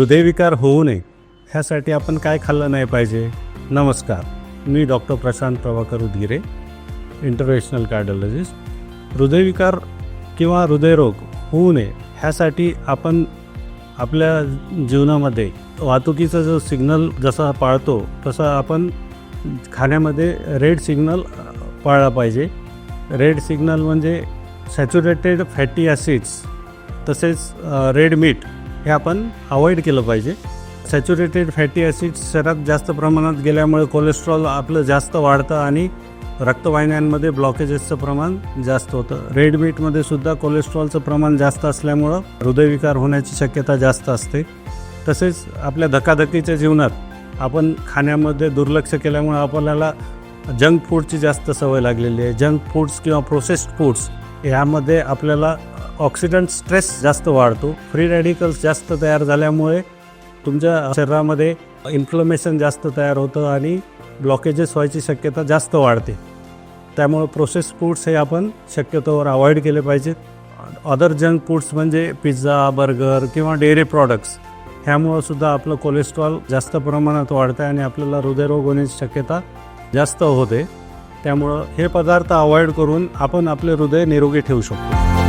हृदयविकार होऊ नये ह्यासाठी आपण काय खाल्लं नाही पाहिजे. नमस्कार, मी doctor Prashant Prabhakar Udgire, international cardiologist. हृदयविकार किंवा हृदयरोग होऊ नये ह्यासाठी आपण आपल्या जीवनामध्ये वाहतुकीचा जो सिग्नल जसा पाळतो तसा आपण खाण्यामध्ये रेड सिग्नल पाळला पाहिजे. रेड सिग्नल म्हणजे सॅच्युरेटेड फॅटी ॲसिड्स तसेच रेड मीट हे आपण अवॉइड केलं पाहिजे. सॅच्युरेटेड फॅटी ॲसिड्स शरीरात जास्त प्रमाणात गेल्यामुळे कोलेस्ट्रॉल आपलं जास्त वाढतं आणि रक्तवाहिन्यांमध्ये ब्लॉकेजेसचं प्रमाण जास्त होतं. रेड मीटमध्ये सुद्धा कोलेस्ट्रॉलचं प्रमाण जास्त असल्यामुळं हृदयविकार होण्याची शक्यता जास्त असते. तसेच आपल्या धकाधकीच्या जीवनात आपण खाण्यामध्ये दुर्लक्ष केल्यामुळे आपल्याला जंक फूडची जास्त सवय लागलेली आहे. जंक फूड्स किंवा प्रोसेस्ड फूड्स यामध्ये आपल्याला ऑक्सिडंट स्ट्रेस जास्त वाढतो. फ्री रॅडिकल्स जास्त तयार झाल्यामुळे तुमच्या शरीरामध्ये इन्फ्लमेशन जास्त तयार होतं आणि ब्लॉकेजेस व्हायची शक्यता जास्त वाढते. त्यामुळे प्रोसेस्ड फूड्स हे आपण शक्यतोवर अवॉइड केले पाहिजेत. अदर जंक फूड्स म्हणजे पिझ्झा, बर्गर किंवा डेअरी प्रॉडक्ट्स ह्यामुळं सुद्धा आपलं कोलेस्ट्रॉल जास्त प्रमाणात वाढतं आणि आपल्याला हृदयरोग होण्याची शक्यता जास्त होते. त्यामुळं हे पदार्थ अवॉइड करून आपण आपले हृदय निरोगी ठेवू शकतो.